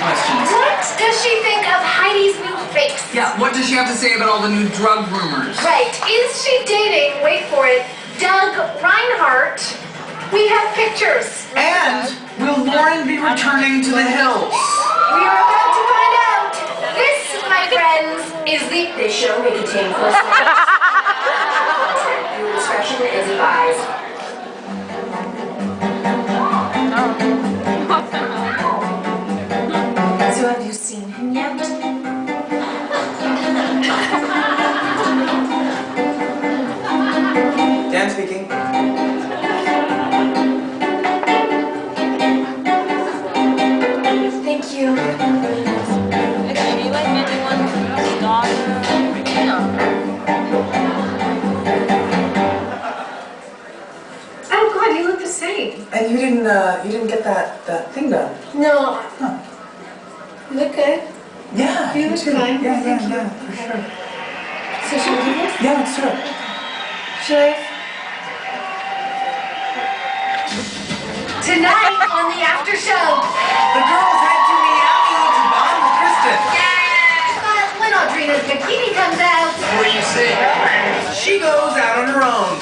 questions. What does she think of Heidi's new face? Yeah, what does she have to say about all the new drug rumors? Right. Is she dating, wait for it, Doug Reinhardt? We have pictures. And will Lauren be returning to the hills? We are about to find out. This, my friends, is This show may contain personal discretion is advised. So have you seen him yet? Dan speaking. Thank you. Can you like anyone's daughter? Oh God, you look the same. And you didn't get that thing done? No. Huh. You look good. Yeah, You look too. fine. Yeah, Thank you. for sure. So should we do this? Yeah, let's do it. Should I? tonight on the Aftershow. The girls head to Miami to bond with Kristin. Yeah! But when Audrina's bikini comes out, What do you say? She goes out on her own.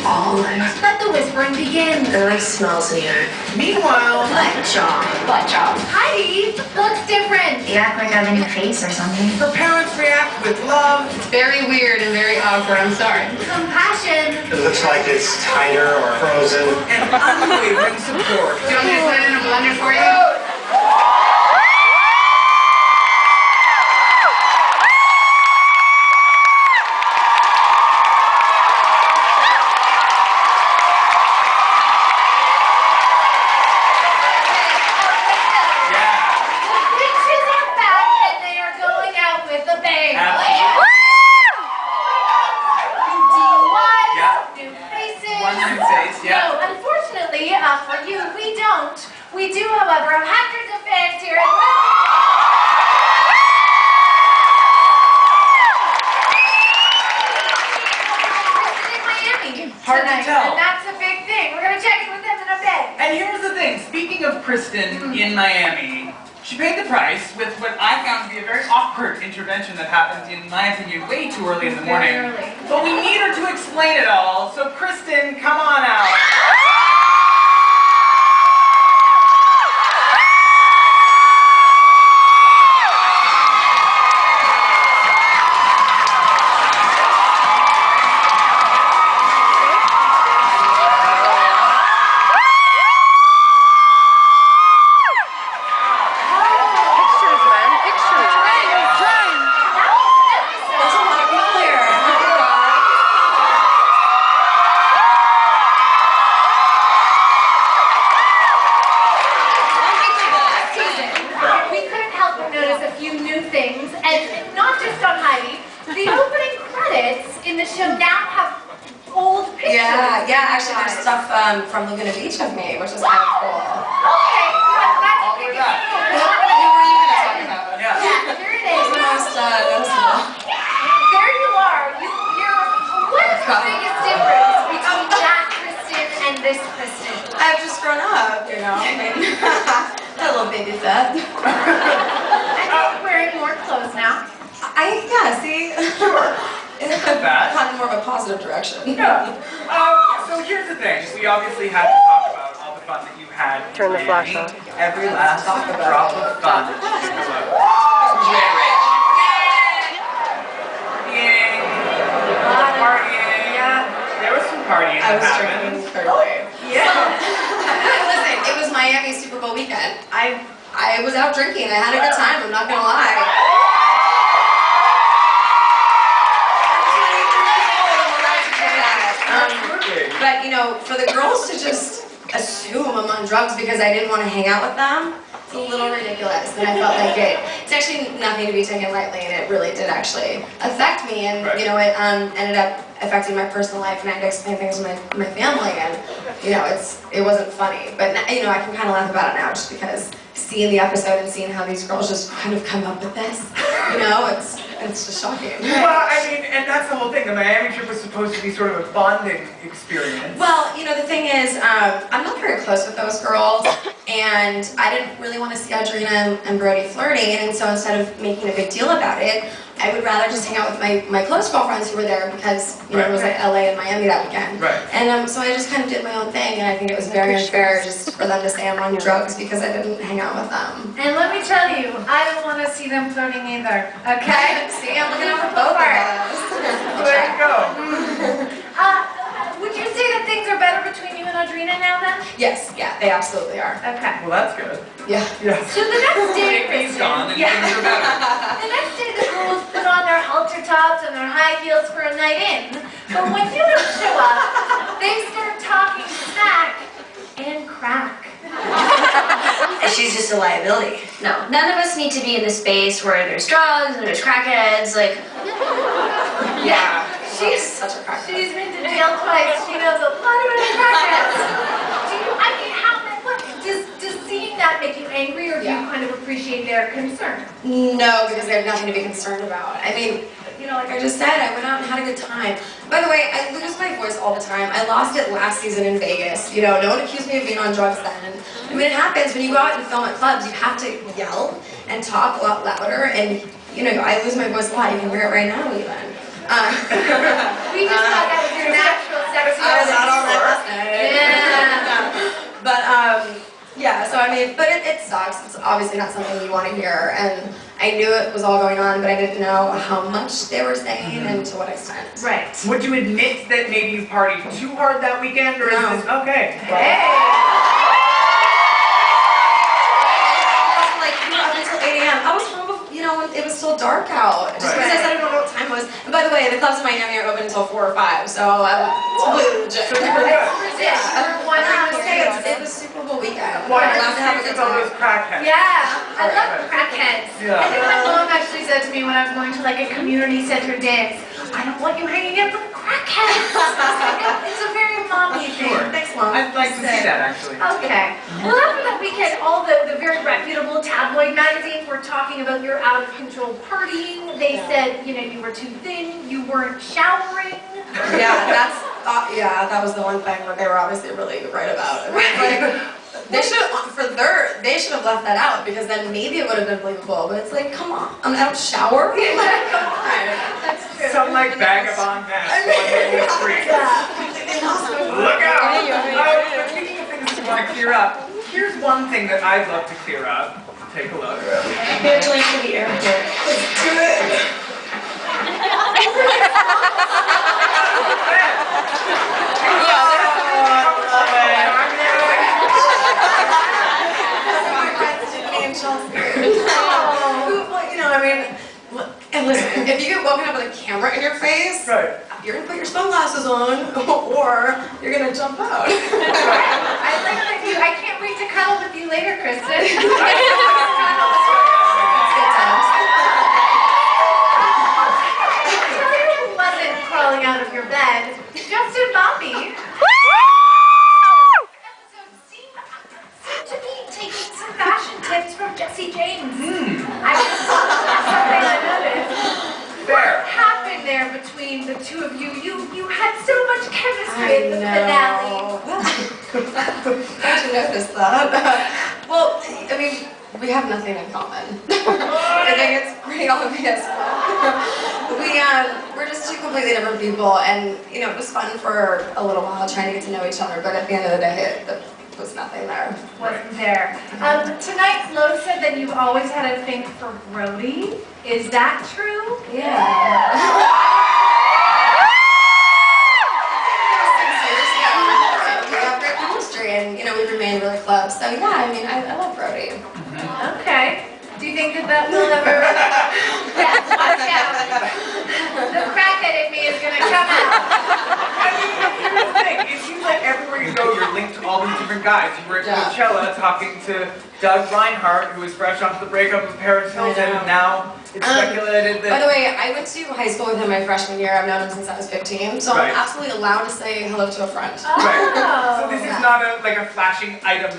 let the whispering begin. I like smells in here. Meanwhile, Butt job. Heidi looks different. You act like I have a new face or something. her parents react with love. Very weird and very awkward, I'm sorry. Compassion. It looks like it's tighter or frozen. And unwavering support. Do you want me to put it in a blender for you? The bitches are back and they are going out with a bang. Absolutely. PT.1, Yeah. new faces. One new face, yeah. No, unfortunately, for you, we don't. We do, however, have hundreds of fans here in Miami. Hard to tonight, tell. And that's a big thing. We're gonna check in with them in a bit. And here's the thing, speaking of Kristin in Miami, she paid the price with what I found to be a very awkward intervention that happened, in my opinion, way too early in the morning. Very early. But we need her to explain it all, so Kristin, come on out. Pictures, man. Pictures. There's a lot of people here. We couldn't help but notice a few new things, and not just on Heidi. The opening credits in the show now have old pictures. Yeah, actually there's stuff from Laguna Beach of me, which is kind of cool. Okay, that's All of that. Who were you going to talk about? Yeah. yeah, here it is. What's the most noticeable? There you are. You're. What is the biggest difference between that Kristin and this Kristin? I've just grown up, you know. I mean, a little baby fat. I think you're wearing more clothes now. Yeah, see? Sure. It's Not bad. kind of more of a positive direction. Yeah. So here's the thing. We obviously had to talk about all the fun that you had. in Turn the flash Miami. off. Every last Talk about drop it. of fun. Partying. Partying. Yeah. There was some partying I that was happened. drinking early. Yeah. Listen, it was Miami Super Bowl weekend. I was out drinking. I had a good time, I'm not gonna lie. Absolutely. But you know, for the girls to just assume I'm on drugs because I didn't want to hang out with them, it's a little ridiculous. And I felt like it's actually nothing to be taken lightly, and it really did actually affect me. And Right. you know, it ended up affecting my personal life, and I had to explain things to my family. And you know, it wasn't funny, but you know, I can kind of laugh about it now just because seeing the episode and seeing how these girls just kind of come up with this, you know, it's just shocking. Well, I mean, and that's the whole thing. The Miami trip was supposed to be sort of a bonding experience. Well, you know, the thing is, I'm not very close with those girls, and and I didn't really want to see Audrina and Brody flirting, and so instead of making a big deal about it, I would rather just hang out with my close girlfriends who were there because, you know, it was like LA and Miami that weekend. Right. And so I just kind of did my own thing, and I think it was very unfair just for them to say I'm on drugs because I didn't hang out with them. And let me tell you, I don't want to see them flirting either, okay? See, I'm looking out for both of us. There you go. Would you say that things are better between you and Audrina now then? Yes, yeah, they absolutely are. Okay. Well, that's good. Yeah. Yeah. So the next day, He's gone and yeah. things are better. The next day the girls put on their halter tops and their high heels for a night in. But when you don't show up, they start talking smack and crack. And she's just a liability. No, none of us need to be in the space where there's drugs and there's crackheads, like... Yeah. She's such a crackhead. She's been to jail twice. She knows a lot about crackheads. Does seeing that make you angry, or do you kind of appreciate their concern? No, because I have nothing to be concerned about. I mean, you know, like I just said, I went out and had a good time. By the way, I lose my voice all the time. I lost it last season in Vegas. You know, no one accused me of being on drugs then. I mean, it happens when you go out and film at clubs. You have to yell and talk a lot louder, and you know, I lose my voice a lot. You can hear it right now, even. We just thought that was your natural sexy voice. Not all right last night. Yeah. But yeah. So I mean, but it sucks. It's obviously not something you want to hear, and I knew it was all going on, but I didn't know how much they were saying and to what extent. Right. Would you admit that maybe you partied too hard that weekend, or is this okay? Hey. Until 8 a.m. I was home, you know, when it was still dark out. Just because I said I don't know what time it was. And by the way, the clubs in Miami are open until 4 or 5, so I'm totally legit. It was Super Bowl weekend. Why I'm allowed to have a good all time. those crackheads? Yeah, I love crackheads. Yeah. I think my mom actually said to me when I was going to like a community center dance, I don't want you hanging out with crackheads. It's a very mommy thing. Sure. Thanks, Mom. I'd like to see that, actually. Okay. Well, after that weekend, all the very reputable tabloid magazines were talking about your out-of-control partying. They said, you know, you were too thin, you weren't showering. Yeah, that was the one thing that they were obviously really right about. I mean, like, they should have left that out, because then maybe it would have been believable. But it's like, come on, I don't shower. Like, come on. That's true. Some like vagabond man wandering the street. Look out! But speaking of things you want to clear up, here's one thing that I'd love to clear up. Take a look. Would you like to the airport? Let's do it. You know, I mean, and listen, if you get woken up with a camera in your face, Right. you're gonna put your sunglasses on, or you're gonna jump out. I like that you. I can't wait to cuddle with you later, Kristin. Tell you who wasn't crawling out of your bed, Justin Bobby. Seemed to be taking some fashion tips from Jessie James. I just something I noticed. What happened there between the two of you? You had so much chemistry at the finale. How'd you notice that? Well, I mean, we have nothing in common. I think it's pretty obvious. We're just two completely different people, and you know, it was fun for a little while trying to get to know each other, but at the end of the day, it was nothing there. Wasn't there. Tonight, Flo said that you've always had a thing for Brody. Is that true? Yeah. We have great chemistry, and you know, we remain really close. So yeah, I mean, I love Brody. Okay. Do you think that will ever... Yeah, watch out. The crackhead in me is gonna come out. I mean, here's the thing. It seems like everywhere you go, you're linked to all these different guys. You were at Coachella talking to Doug Reinhardt, who was fresh off the breakup of Paris Hilton, and now it's speculated that... By the way, I went to high school with him my freshman year. I've known him since I was 15, so I'm absolutely allowed to say hello to a friend. Right. So this is not like a flashing item